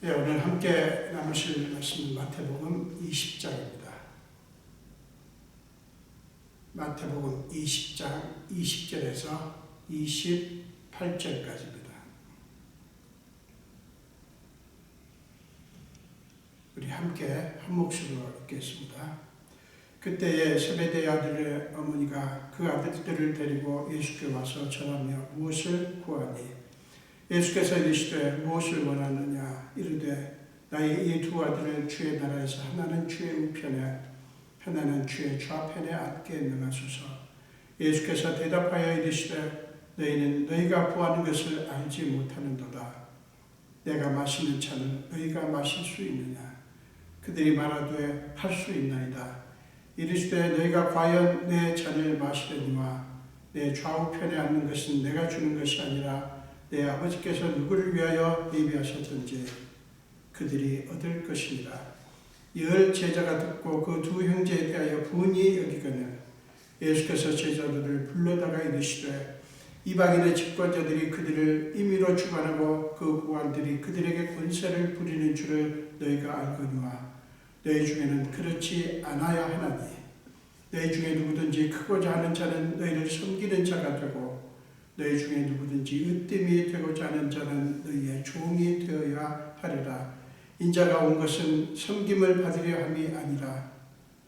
네, 오늘 함께 나누실 말씀은 마태복음 20장입니다. 마태복음 20장 20절에서 28절까지입니다. 우리 함께 한 목소리로 읽겠습니다. 그때에 세베대의 아들의 어머니가 그 아들들을 데리고 예수께 와서 전하며 무엇을 구하니 예수께서 이르시되 무엇을 원하느냐 이르되 나의 이 두 아들을 주의 나라에서 하나는 주의 우편에 하나는 주의 좌편에 앉게 명하소서. 예수께서 대답하여 이르시되 너희는 너희가 구하는 것을 알지 못하는도다. 내가 마시는 차는 너희가 마실 수 있느냐. 그들이 말하되 할 수 있나이다. 이르시되 너희가 과연 내 잔을 마시려니와 내 좌우편에 앉는 것은 내가 주는 것이 아니라 내 아버지께서 누구를 위하여 예비하셨든지 그들이 얻을 것이니라. 열 제자가 듣고 그 두 형제에 대하여 분이 여기거늘 예수께서 제자들을 불러다가 이르시되 이방인의 집권자들이 그들을 임의로 주관하고 그 고관들이 그들에게 권세를 부리는 줄을 너희가 알거니와 너희 중에는 그렇지 않아야 하나니 너희 중에 누구든지 크고자 하는 자는 너희를 섬기는 자가 되고 너희 중에 누구든지 으뜸이 되고자 하는 자는 너희의 종이 되어야 하리라. 인자가 온 것은 섬김을 받으려 함이 아니라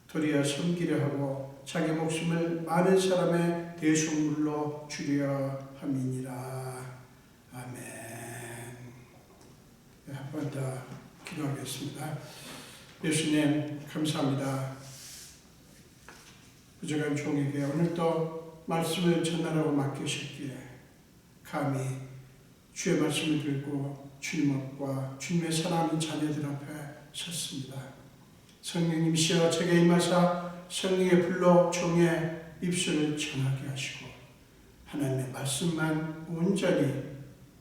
도리어 섬기려 하고 자기 목숨을 많은 사람의 대속물로 주려 함이니라. 아멘. 한 번 더 기도하겠습니다. 예수님 감사합니다. 부족한 종에게 오늘도 말씀을 전하라고 맡기셨기에 감히 주의 말씀을 들고 주님 앞과 주님의 사랑하는 자녀들 앞에 섰습니다. 성령님이시여 제게 임하사 성령의 불로 종의 입술을 전하게 하시고 하나님의 말씀만 온전히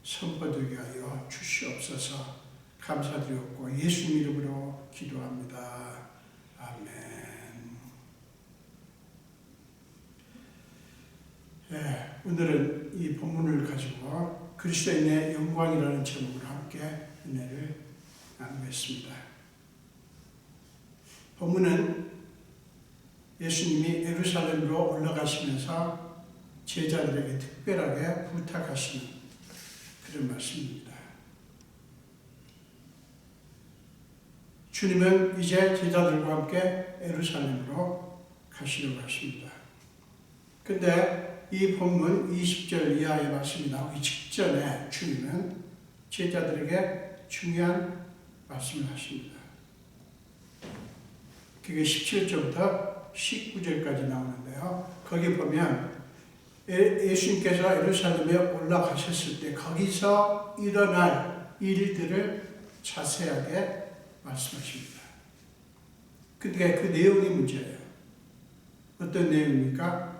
선포되게 하여 주시옵소서. 감사드렸고 예수님 이름으로 기도합니다. 아멘. 네, 오늘은 이 본문을 가지고 그리스도인의 영광이라는 제목으로 함께 은혜를 나누겠습니다. 본문은 예수님이 예루살렘으로 올라가시면서 제자들에게 특별하게 부탁하시는 그런 말씀입니다. 주님은 이제 제자들과 함께 예루살렘으로 가시려고 하십니다. 근데 이 본문 20절 이하의 말씀이 나오기 직전에 주님은 제자들에게 중요한 말씀을 하십니다. 그게 17절부터 19절까지 나오는데요. 거기 보면 예수님께서 예루살렘에 올라가셨을 때 거기서 일어날 일들을 자세하게 말씀하십니다. 근데 그 내용이 문제예요. 어떤 내용입니까?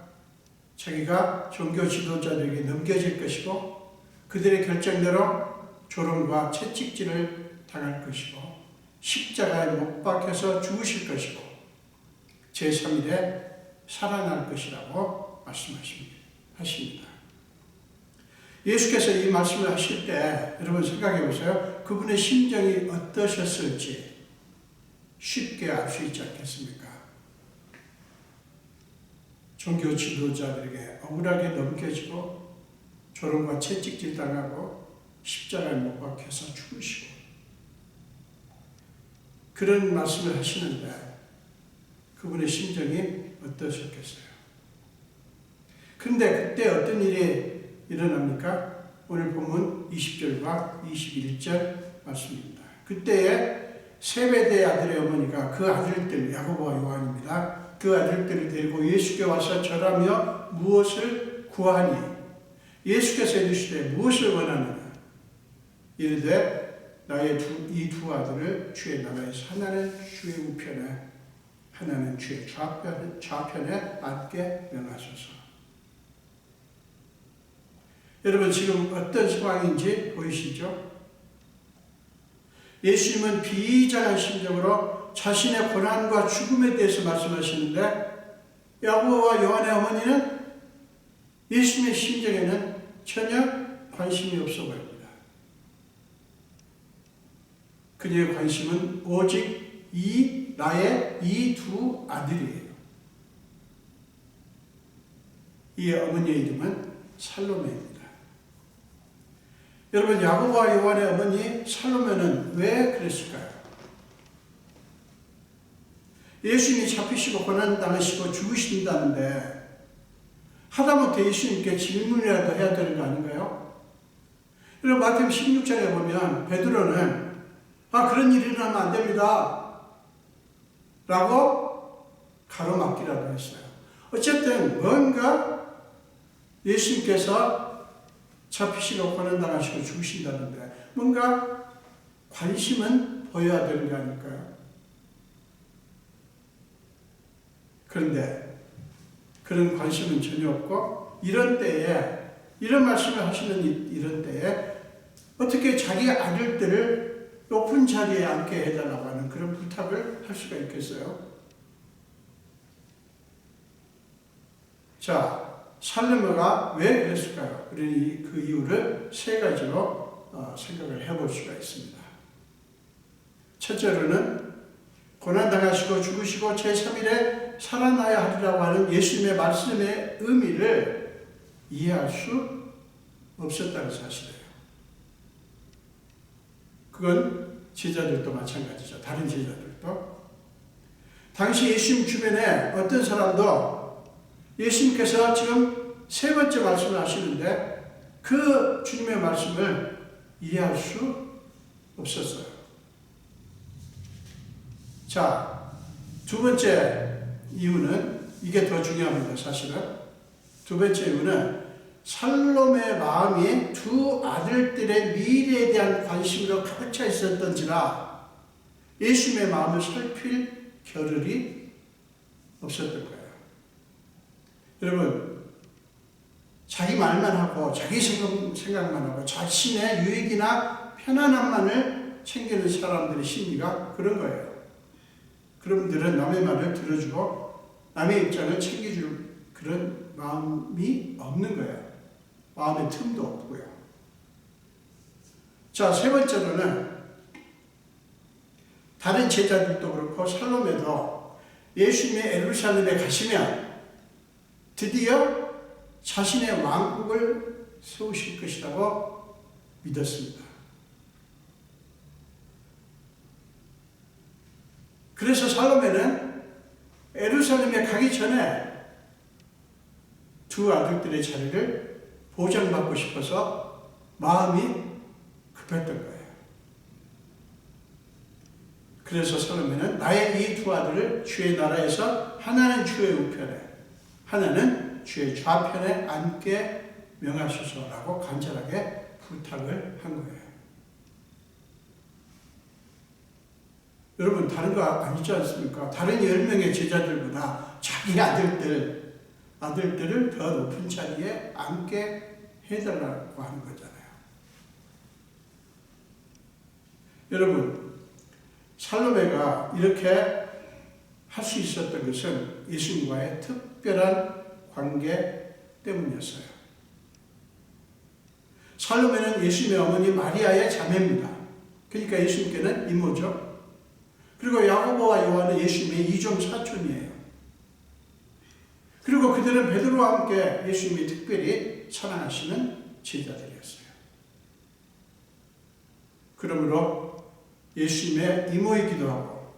자기가 종교 지도자들에게 넘겨질 것이고 그들의 결정대로 조롱과 채찍질을 당할 것이고 십자가에 못 박혀서 죽으실 것이고 제3일에 살아날 것이라고 말씀하십니다. 예수께서 이 말씀을 하실 때 여러분 생각해 보세요. 그분의 심정이 어떠셨을지 쉽게 알 수 있지 않겠습니까? 종교 지도자들에게 억울하게 넘겨지고 조롱과 채찍질 당하고 십자가에 못 박혀서 죽으시고 그런 말씀을 하시는데 그분의 심정이 어떠셨겠어요? 그런데 그때 어떤 일이 일어납니까? 오늘 본문 20절과 21절 말씀입니다. 그때에 세베대의 아들의 어머니가 그 아들들 야고보와 요한입니다. 그 아들들을 데리고 예수께 와서 절하며 무엇을 구하니 예수께서 이르시되 무엇을 원하느냐 이르되 나의 이 두 아들을 주의 나라에서 하나는 주의 우편에 하나는 주의 좌편에 앉게 명하소서. 여러분 지금 어떤 상황인지 보이시죠? 예수님은 비장한 심정으로 자신의 고난과 죽음에 대해서 말씀하시는데 야고보와 요한의 어머니는 예수님의 심정에는 전혀 관심이 없어 보입니다. 그녀의 관심은 오직 나의 이 두 아들이에요. 이 어머니의 이름은 살로메입니다. 여러분, 야고보와 요한의 어머니 살로메는 왜 그랬을까요? 예수님이 잡히시고 고난당하시고 죽으신다는데 하다못해 예수님께 질문이라도 해야 되는 거 아닌가요? 여러분, 마태복음 16장에 보면 베드로는 그런 일이 일어나면 안 됩니다 라고 가로막기라도 했어요. 어쨌든 뭔가 예수님께서 잡히시고 고난당하시고 죽으신다는데 뭔가 관심은 보여야 되는 거 아닐까요? 그런데 그런 관심은 전혀 없고 이런 때에 이런 말씀을 하시는 이런 때에 어떻게 자기 아들들을 높은 자리에 앉게 해달라고 하는 그런 부탁을 할 수가 있겠어요? 자, 살로메가 왜 그랬을까요? 그러니 그 이유를 세 가지로 생각을 해볼 수가 있습니다. 첫째로는 고난당하시고 죽으시고 제3일에 살아나야 하리라고 하는 예수님의 말씀의 의미를 이해할 수 없었다는 사실이에요. 그건 제자들도 마찬가지죠. 다른 제자들도. 당시 예수님 주변에 어떤 사람도 예수님께서 지금 세 번째 말씀을 하시는데 그 주님의 말씀을 이해할 수 없었어요. 자, 두 번째 이유는 이게 더 중요합니다. 사실은 두 번째 이유는 살로메의 마음이 두 아들들의 미래에 대한 관심으로 가득 차 있었던지라 예수님의 마음을 살필 겨를이 없었던 거예요. 여러분, 자기 말만 하고 자기 생각만 하고 자신의 유익이나 편안함만을 챙기는 사람들의 심리가 그런 거예요. 그분들은 남의 말을 들어주고 남의 입장을 챙겨줄 그런 마음이 없는 거예요. 마음의 틈도 없고요. 자, 세 번째로는 다른 제자들도 그렇고 살로메도 예수님의 예루살렘에 가시면 드디어 자신의 왕국을 세우실 것이라고 믿었습니다. 그래서 살로메는 예루살렘에 가기 전에 두 아들들의 자리를 보장받고 싶어서 마음이 급했던 거예요. 그래서 살로메는 나의 이 두 아들을 주의 나라에서 하나는 주의 우편에 하나는 주의 좌편에 앉게 명하소서라고 간절하게 부탁을 한 거예요. 여러분, 다른 거 아니지 않습니까? 다른 10명의 제자들보다 자기 아들들을 더 높은 자리에 앉게 해달라고 하는 거잖아요. 여러분, 살로메가 이렇게 할 수 있었던 것은 예수님과의 특별한 관계 때문이었어요. 살로메는 예수님의 어머니 마리아의 자매입니다. 그러니까 예수님께는 이모죠. 그리고 야고보와 요한은 예수님의 이종 사촌이에요. 그리고 그들은 베드로와 함께 예수님이 특별히 사랑하시는 제자들이었어요. 그러므로 예수님의 이모이기도 하고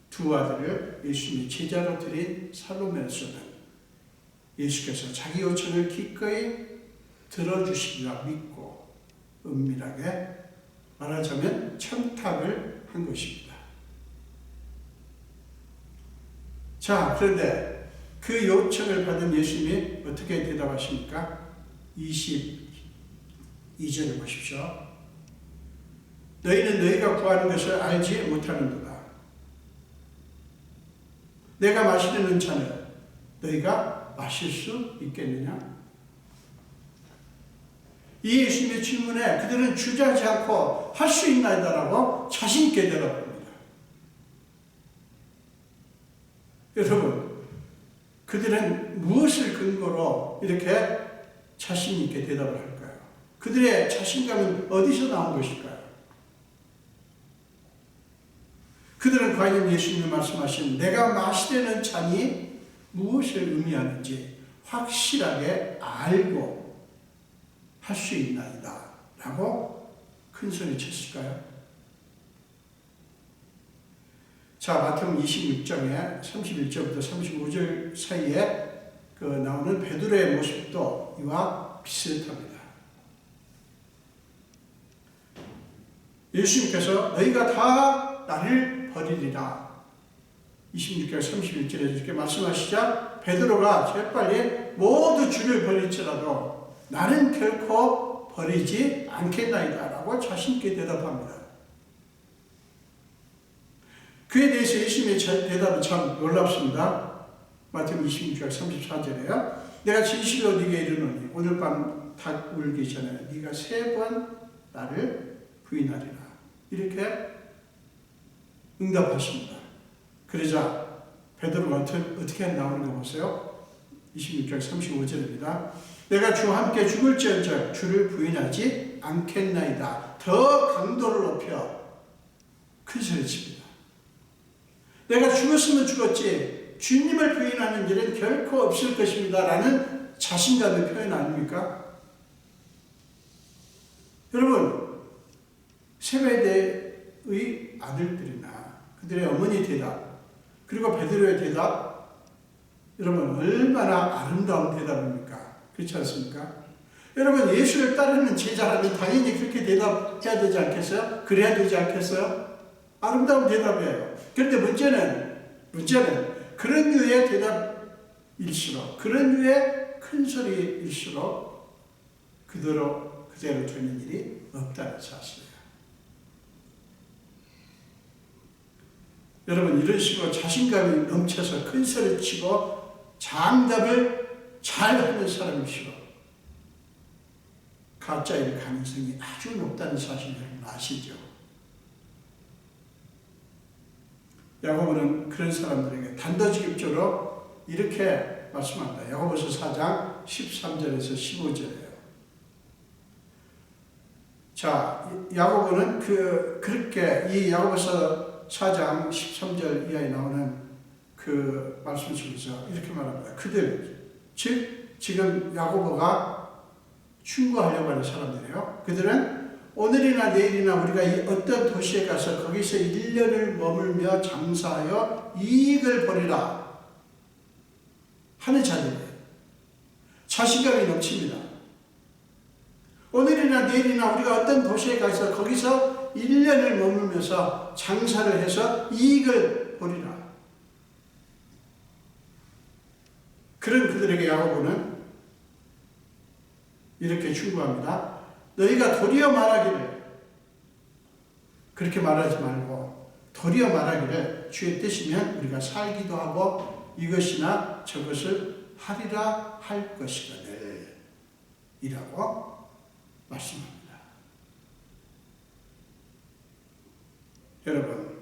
두 아들을 예수님의 제자로 드린 살로메로서는 예수께서 자기 요청을 기꺼이 들어주시리라 믿고 은밀하게 말하자면 청탁을 한 것입니다. 자, 그런데 그 요청을 받은 예수님이 어떻게 대답하십니까? 22절을 보십시오. 너희는 너희가 구하는 것을 알지 못하는도다. 내가 마시는 은차는 너희가 마실 수 있겠느냐? 이 예수님의 질문에 그들은 주저하지 않고 할 수 있나이다라고 자신있게 대답합니다. 여러분, 그들은 무엇을 근거로 이렇게 자신있게 대답을 할까요? 그들의 자신감은 어디서 나온 것일까요? 그들은 과연 예수님이 말씀하신 내가 마시려는 잔이 무엇을 의미하는지 확실하게 알고 할 수 있나이다 라고 큰 소리 쳤을까요? 자, 마태복음 26장에 31절부터 35절 사이에 나오는 베드로의 모습도 이와 비슷합니다. 예수님께서 너희가 다 나를 버리리라 26절 31절에 이렇게 말씀하시자 베드로가 재빨리 모두 주를 버릴지라도 나는 결코 버리지 않겠나이다 라고 자신있게 대답합니다. 그에 대해서 예수님의 대답은 참 놀랍습니다. 마태복음 26장 34절에요. 내가 진실로 네게 이르노니 오늘 밤 닭 울기 전에 네가 3번 나를 부인하리라. 이렇게 응답하십니다. 그러자 베드로가 어떻게 나오는 거 보세요. 26장 35절입니다. 내가 주와 함께 죽을지언정 주를 부인하지 않겠나이다. 더 강도를 높여 큰 소리칩니다. 내가 죽었으면 죽었지 주님을 부인하는 일은 결코 없을 것입니다 라는 자신감의 표현 아닙니까? 여러분, 세베대의 아들들이나 그들의 어머니 대답 그리고 베드로의 대답 여러분 얼마나 아름다운 대답입니까? 그렇지 않습니까? 여러분 예수를 따르는 제자라면 당연히 그렇게 대답해야 되지 않겠어요? 그래야 되지 않겠어요? 아름다운 대답이에요. 그런데 문제는 그런 류의 대답일수록 그런 류의 큰 소리일수록 그대로 되는 일이 없다는 사실이에요. 여러분 이런 식으로 자신감이 넘쳐서 큰 소리 치고 장담을 잘하는 사람일수록 가짜일 가능성이 아주 높다는 사실 여러분 아시죠? 야고보는 그런 사람들에게 단도직입적으로 이렇게 말씀합니다. 야고보서 4장 13절에서 15절이에요. 자, 야고보는 그렇게 이 야고보서 4장 13절 이하에 나오는 그 말씀 속에서 이렇게 말합니다. 그들, 즉 지금 야고보가 충고하려고 하는 사람들이에요. 그들은 오늘이나 내일이나 우리가 어떤 도시에 가서 거기서 1년을 머물며 장사하여 이익을 벌이라 하는 자들이에요. 자신감이 넘칩니다. 오늘이나 내일이나 우리가 어떤 도시에 가서 거기서 1년을 머물면서 장사를 해서 이익을 벌이라. 그런 그들에게 야고보는 이렇게 충고합니다. 너희가 도리어 말하기를 그렇게 말하지 말고 도리어 말하기를 주의 뜻이면 우리가 살기도 하고 이것이나 저것을 하리라 할 것이거늘 이라고 말씀합니다. 여러분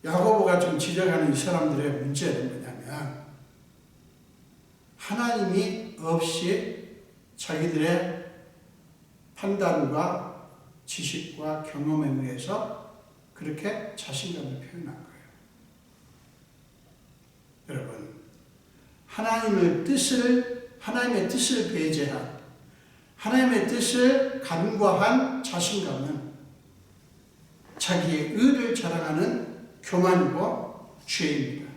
야고보가 좀 지적하는 이 사람들의 문제는 뭐냐면 하나님이 없이 자기들의 판단과 지식과 경험에 의해서 그렇게 자신감을 표현한 거예요. 여러분, 하나님의 뜻을 배제한, 하나님의 뜻을 간과한 자신감은 자기의 의를 자랑하는 교만이고 죄입니다.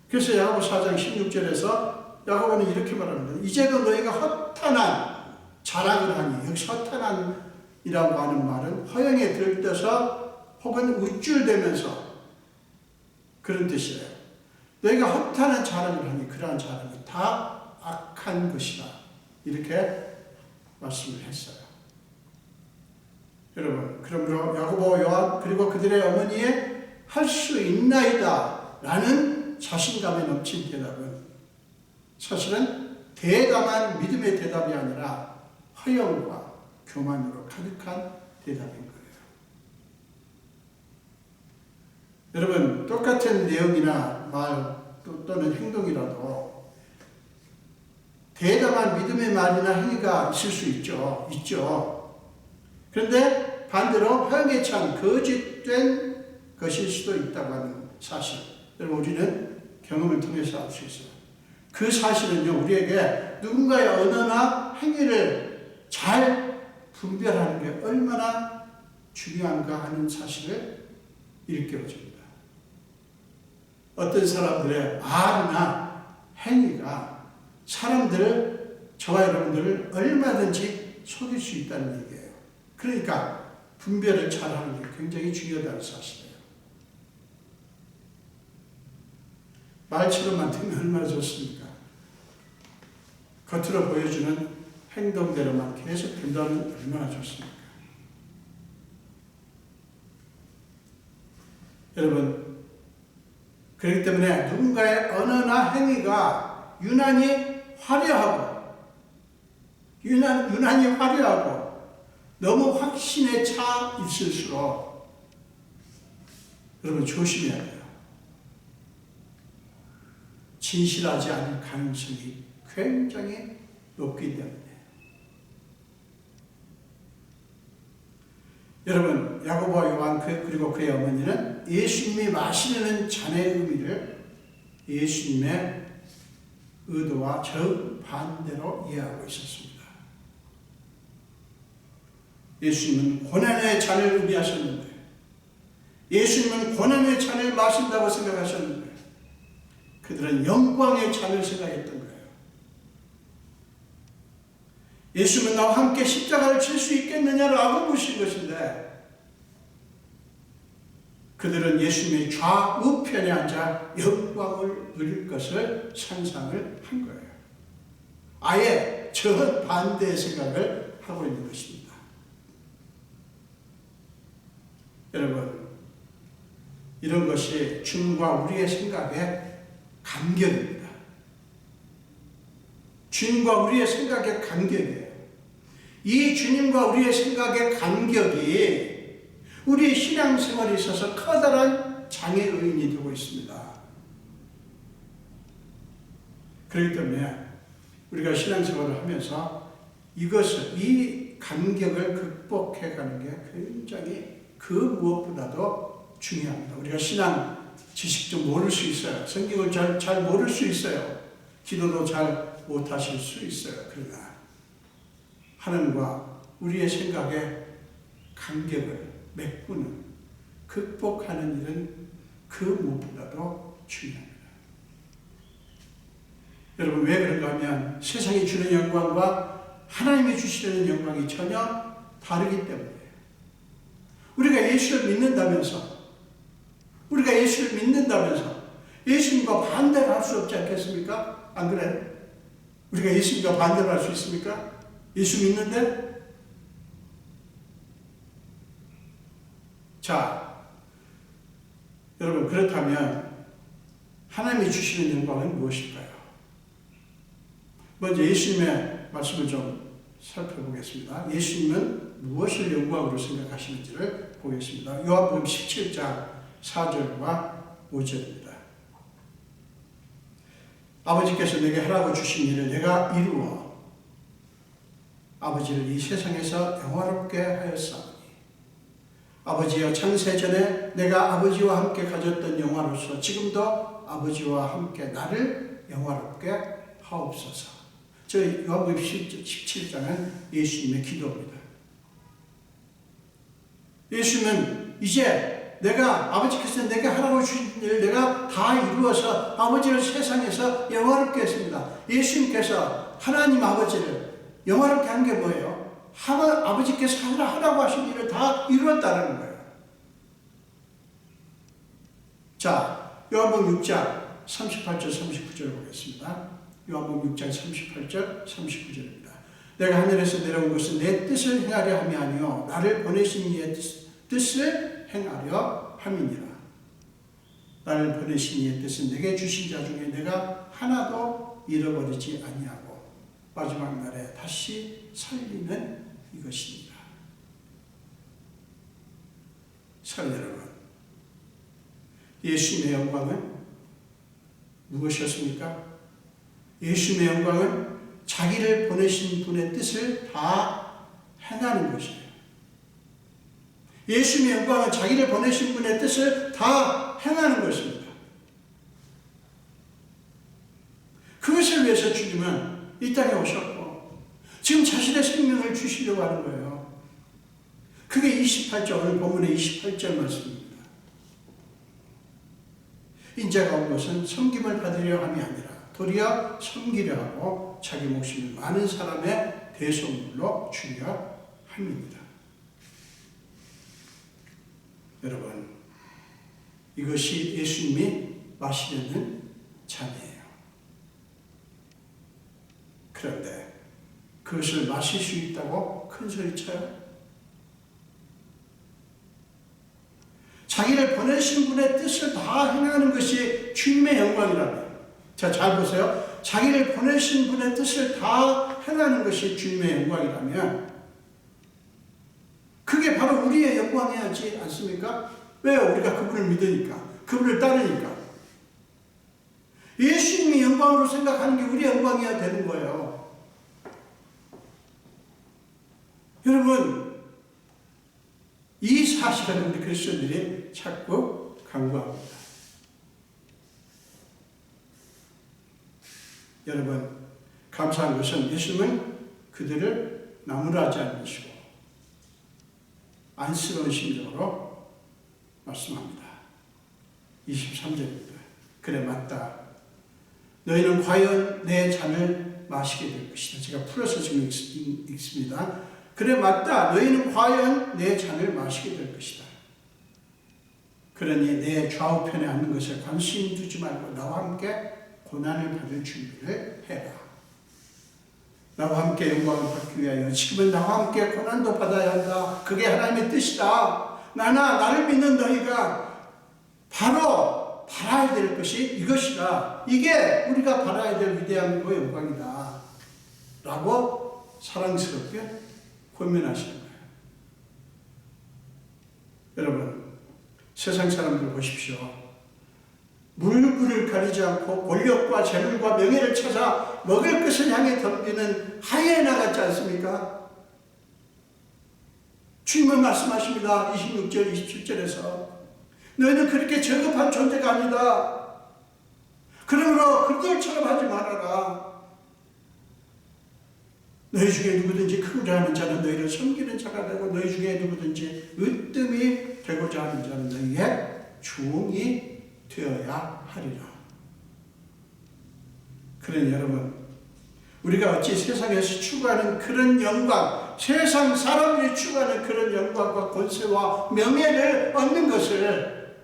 그래서 야고보 4장 16절에서 야고보는 이렇게 말합니다. 이제도 너희가 허탄한 자랑을 하니, 여기서 허탄한이라고 하는 말은 허영에 들떠서 혹은 우쭐대면서 그런 뜻이에요. 너희가 허탄한 자랑을 하니 그러한 자랑이 다 악한 것이다. 이렇게 말씀을 했어요. 여러분, 그러므로 야고보, 요한 그리고 그들의 어머니의 할 수 있나이다 라는 자신감에 넘친 대답은 사실은 대담한 믿음의 대답이 아니라 허영과 교만으로 가득한 대답인 거예요. 여러분, 똑같은 내용이나 말 또는 행동이라도 대담한 믿음의 말이나 행위가 있을 수 있죠. 그런데 반대로 향에 찬 거짓된 것일 수도 있다고 하는 사실. 여러분 우리는 경험을 통해서 알 수 있어요. 그 사실은요 우리에게 누군가의 언어나 행위를 잘 분별하는 게 얼마나 중요한가 하는 사실을 일깨워줍니다. 어떤 사람들의 말이나 행위가 사람들을, 저와 여러분들을 얼마든지 속일 수 있다는 얘기예요. 그러니까 분별을 잘하는 게 굉장히 중요하다는 사실이에요. 말처럼만 되면 얼마나 좋습니까? 겉으로 보여주는 행동대로만 계속 된다면 얼마나 좋습니까? 여러분, 그렇기 때문에 누군가의 언어나 행위가 유난히 화려하고 너무 확신에 차 있을수록 여러분 조심해야 돼요. 진실하지 않을 가능성이 굉장히 높기 때문에. 여러분, 야고보와 요한 그리고 그의 어머니는 예수님이 마시려는 잔의 의미를 예수님의 의도와 정반대로 이해하고 있었습니다. 예수님은 고난의 잔을 의미하셨는데, 예수님은 고난의 잔을 마신다고 생각하셨는데, 그들은 영광의 잔을 생각했던 거예요. 예수님은 나와 함께 십자가를 질 수 있겠느냐라고 묻신 것인데, 그들은 예수님의 좌우편에 앉아 영광을 누릴 것을 상상을 한 거예요. 아예 정반대의 생각을 하고 있는 것입니다. 여러분, 이런 것이 주님과 우리의 생각의 간격입니다. 주님과 우리의 생각의 간격이에요. 이 주님과 우리의 생각의 간격이 우리의 신앙생활에 있어서 커다란 장애 요인이 되고 있습니다. 그렇기 때문에 우리가 신앙생활을 하면서 이 간격을 극복해가는 게 굉장히 그 무엇보다도 중요합니다. 우리가 신앙 지식 좀 모를 수 있어요. 성경을 잘 모를 수 있어요. 기도도 잘 못하실 수 있어요. 그러나 하나님과 우리의 생각의 간격을 메꾸는, 극복하는 일은 그 무엇보다도 중요합니다. 여러분, 왜 그런가 하면 세상이 주는 영광과 하나님이 주시는 영광이 전혀 다르기 때문이에요. 우리가 예수를 믿는다면서 예수님과 반대를 할 수 없지 않겠습니까? 안 그래요? 우리가 예수님과 반대를 할 수 있습니까? 예수 믿는데? 자, 여러분, 그렇다면 하나님이 주시는 영광은 무엇일까요? 먼저 예수님의 말씀을 좀 살펴보겠습니다. 예수님은 무엇을 영광으로 생각하시는지를 보겠습니다. 요한복음 17장 4절과 5절입니다. 아버지께서 내게 하라고 주신 일을 내가 이루어 아버지를 이 세상에서 영화롭게 하였사오니 아버지여, 창세전에 내가 아버지와 함께 가졌던 영화로서 지금도 아버지와 함께 나를 영화롭게 하옵소서. 저 요한복음 17장은 예수님의 기도입니다. 예수님은 이제 아버지께서 내게 하라고 주신 일을 내가 다 이루어서 아버지를 세상에서 영화롭게 했습니다. 예수님께서 하나님 아버지를 영화롭게 한 게 뭐예요? 아버지께서 하라고 하신 일을 다 이루었다는 거예요. 자, 요한복음 6장 38절 39절 보겠습니다. 요한복음 6장 38절 39절입니다. 내가 하늘에서 내려온 것은 내 뜻을 행하려 함이 아니요 나를 보내신 이의 뜻을 행하려 함이니라. 나를 보내신 이의 뜻은 내게 주신 자 중에 내가 하나도 잃어버리지 아니하고 마지막 날에 다시 살리는 이것입니다. 사랑 여러분, 예수님의 영광은 무엇이었습니까? 예수님의 영광은 자기를 보내신 분의 뜻을 다 행하는 것이에요. 예수님의 영광은 자기를 보내신 분의 뜻을 다 행하는 것입니다. 그것을 위해서 주님은 이 땅에 오셨고 지금 자신의 생명을 주시려고 하는 거예요. 그게 28절, 오늘 본문의 28절 말씀입니다. 인자가 온 것은 섬김을 받으려 함이 아니라 도리어 섬기려 하고 자기 목숨을 많은 사람의 대속물로 주려 함입니다. 여러분, 이것이 예수님이 마시려는 잔이에요. 그런데 그것을 마실 수 있다고 큰 소리 쳐요? 자기를 보내신 분의 뜻을 다 행하는 것이 주님의 영광이라면, 자, 잘 보세요. 자기를 보내신 분의 뜻을 다 행하는 것이 주님의 영광이라면 그게 바로 우리의 영광이지 않습니까? 왜요? 우리가 그분을 믿으니까, 그분을 따르니까. 예수님이 영광으로 생각하는 게 우리의 영광이어야 되는 거예요. 여러분, 이 사실은 우리 그리스도인들이 자꾸 간구합니다. 여러분, 감사한 것은 예수님은 그들을 나무라지 않으시고 안쓰러운 심정으로 말씀합니다. 23절입니다. 그래 맞다. 너희는 과연 내 잔을 마시게 될 것이다. 제가 풀어서 지금 읽습니다. 그래 맞다. 너희는 과연 내 잔을 마시게 될 것이다. 그러니 내 좌우편에 앉는 것에 관심 두지 말고 나와 함께 고난을 받을 준비를 해라. 나와 함께 영광을 받기 위하여 지금은 나와 함께 고난도 받아야 한다. 그게 하나님의 뜻이다. 나를 믿는 너희가 바로 바라야 될 것이 이것이다. 이게 우리가 바라야 될 위대함이고 영광이다. 라고 사랑스럽게 권면하시는 거예요. 여러분, 세상 사람들 보십시오. 물불을 가리지 않고 권력과 재물과 명예를 찾아 먹을 것을 향해 덤비는 하이에나 같지 않습니까? 주님은 말씀하십니다. 26절, 27절에서 너희는 그렇게 저급한 존재가 아니다. 그러므로 그들처럼 하지 말아라. 너희 중에 누구든지 크고자 하는 자는 너희를 섬기는 자가 되고 너희 중에 누구든지 으뜸이 되고자 하는 자는 너희의 종이 되어야 하리라. 그러니 여러분, 우리가 어찌 세상에서 추구하는 그런 영광, 세상 사람들이 추구하는 그런 영광과 권세와 명예를 얻는 것을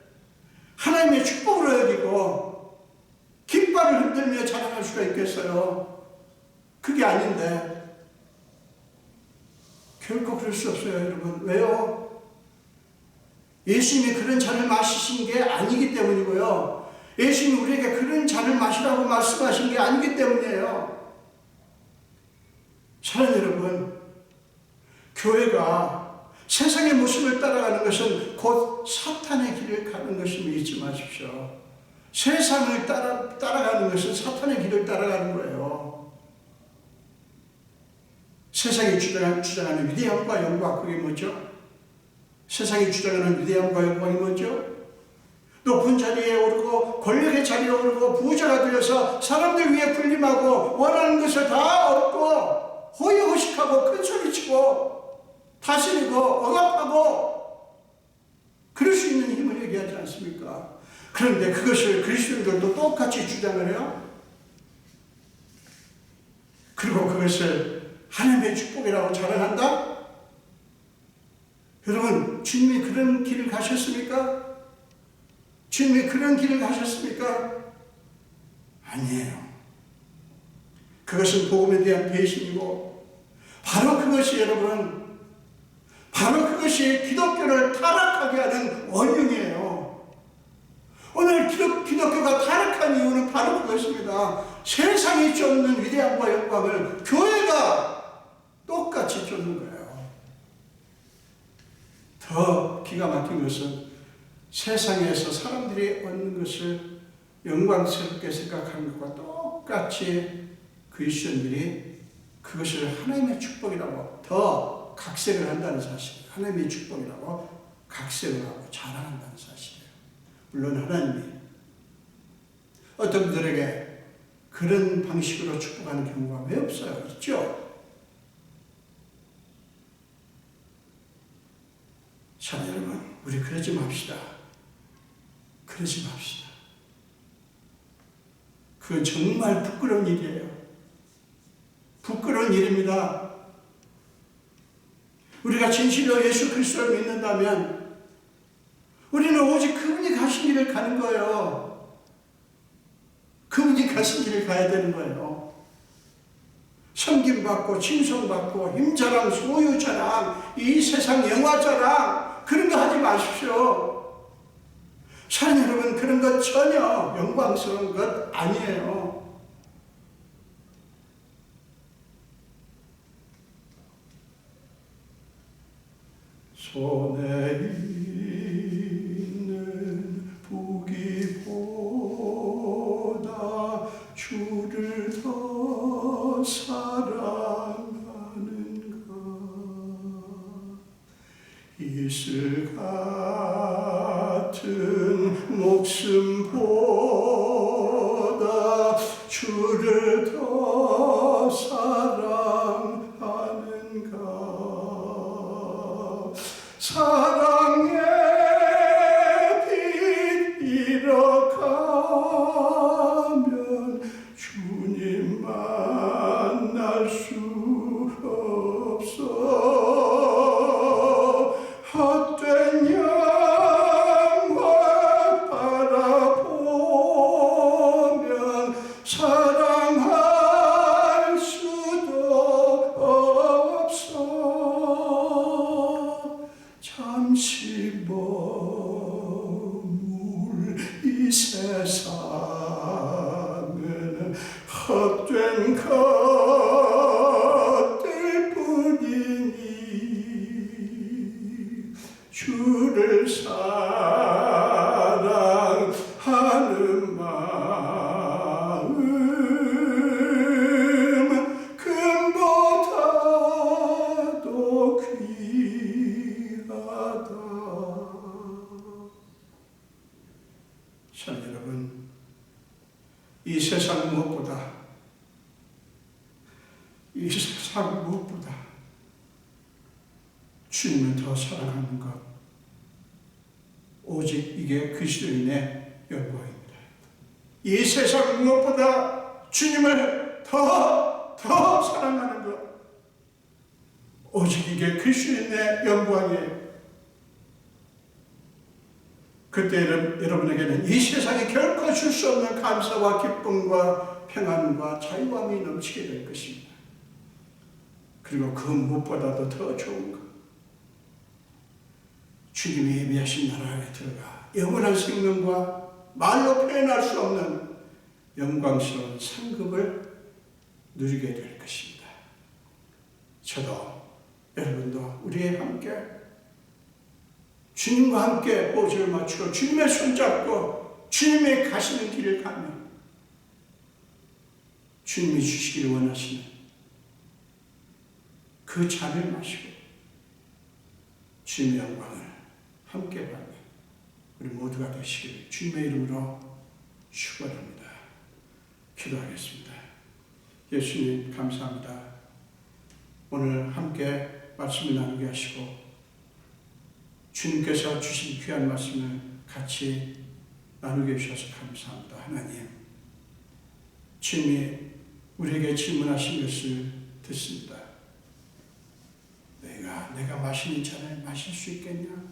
하나님의 축복으로 여기고 깃발을 흔들며 자랑할 수가 있겠어요? 그게 아닌데 결코 그럴 수 없어요, 여러분. 왜요? 예수님이 그런 잔을 마시신 게 아니기 때문이고요. 예수님이 우리에게 그런 잔을 마시라고 말씀하신 게 아니기 때문이에요. 사랑하는 여러분, 교회가 세상의 모습을 따라가는 것은 곧 사탄의 길을 가는 것임을 잊지 마십시오. 세상을 따라가는 것은 사탄의 길을 따라가는 거예요. 세상이 주장하는 위대함과 영광, 그게 뭐죠? 세상이 주장하는 위대함과 영광이 뭐죠? 높은 자리에 오르고 권력의 자리에 오르고 부자가 되어서 사람들 위해 군림하고 원하는 것을 다 얻고 호의호식하고 큰소리치고 다스리고 억압하고 그럴 수 있는 힘을 얘기하지 않습니까? 그런데 그것을 그리스도인들도 똑같이 주장을 해요. 그리고 그것을 하나님의 축복이라고 자랑한다? 여러분, 주님이 그런 길을 가셨습니까? 주님이 그런 길을 가셨습니까? 아니에요. 그것은 복음에 대한 배신이고 바로 그것이 여러분, 바로 그것이 기독교를 타락하게 하는 원흉이에요. 오늘 기독교가 타락한 이유는 바로 그것입니다. 세상이 쫓는 위대함과 영광을 교회가 똑같이 쫓는 거예요. 더 기가 막힌 것은 세상에서 사람들이 얻는 것을 영광스럽게 생각하는 것과 똑같이 그리스도인들이 그것을 하나님의 축복이라고 더 각색을 한다는 사실, 하나님의 축복이라고 각색을 하고 자랑한다는 사실이에요. 물론 하나님이 어떤 분들에게 그런 방식으로 축복하는 경우가 왜 없어요? 있죠? 자, 여러분, 우리 그러지 맙시다. 그러지 맙시다. 그건 정말 부끄러운 일이에요. 부끄러운 일입니다. 우리가 진실로 예수 그리스도를 믿는다면 우리는 오직 그분이 가신 길을 가는 거예요. 그분이 가신 길을 가야 되는 거예요. 섬김받고 칭송받고 힘자랑 소유자랑 이 세상 영화자랑 그런 거 하지 마십시오. 사랑하는 여러분, 그런 것 전혀 영광스러운 것 아니에요. 손에 있는 보기보다 주를 더 사랑하는가. 이슬 같은 목숨보다 주를 더 사랑하는가. 사랑의 빛 잃어가면 주님 만날 수 없어. 헛된 영광 바라보면 사랑할 수도 없어. 잠시 머물 이 세상은 헛된 것들 뿐이니 주를 사랑하는 마음 금보다도 귀하다. 자, 여러분, 이 세상 무엇보다 주님을 더 사랑하는 것, 오직 이게 그리스도인의 영광입니다. 이 세상 무엇보다 주님을 더 사랑하는 것, 오직 이게 그리스도인의 영광이에요. 그때 여러분에게는 이 세상이 결코 줄 수 없는 감사와 기쁨과 평안과 자유함이 넘치게 될 것입니다. 그리고 그 무엇보다도 더 좋은 것, 주님이 예비하신 나라에 들어가 영원한 생명과 말로 표현할 수 없는 영광스러운 상급을 누리게 될 것입니다. 저도 여러분도 우리 함께 주님과 함께 호흡을 맞추고 주님의 손잡고 주님의 가시는 길을 가며 주님이 주시기를 원하시는 그 잔을 마시고 주님의 영광을 함께 받는 우리 모두가 되시기를 주님의 이름으로 축원합니다. 기도하겠습니다. 예수님 감사합니다. 오늘 함께 말씀을 나누게 하시고 주님께서 주신 귀한 말씀을 같이 나누게 해주셔서 감사합니다. 하나님, 주님이 우리에게 질문하신 것을 듣습니다. 내가 마시는 잔을 마실 수 있겠냐?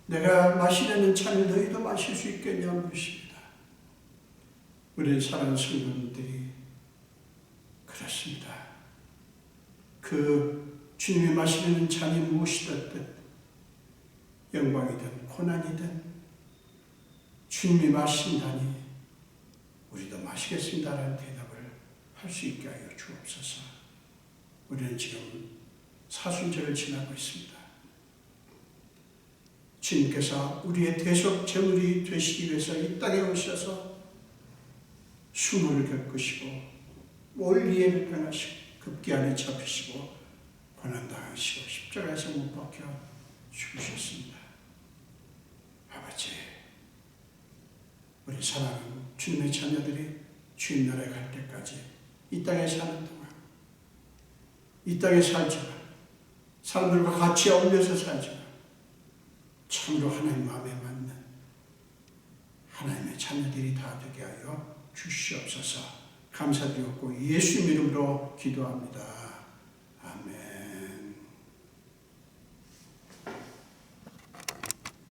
내가 마시려는 잔을 너희도 마실 수 있겠냐 물으십니다. 우리 사랑하는 성도님들이 그렇습니다. 그 주님이 마시려는 잔이 무엇이든 영광이든 고난이든 주님이 마신다니 우리도 마시겠습니다라는 대답을 할 수 있게 하여 주옵소서. 우리는 지금 사순절을 지나고 있습니다. 주님께서 우리의 대속 제물이 되시기 위해서 이 땅에 오셔서 수모를 겪으시고 멀리에 변하시고 급기안에 잡히시고 고난당하시고 십자가에서 못 박혀 죽으셨습니다. 아버지, 우리 사랑하는 주님의 자녀들이 주님 나라에 갈 때까지 이 땅에 사는 동안 이 땅에 살지만 사람들과 같이 어울려서 살지만 참으로 하나님 마음에 맞는 하나님의 자녀들이 다 되게 하여 주시옵소서. 감사드렸고 예수님 이름으로 기도합니다. 아멘.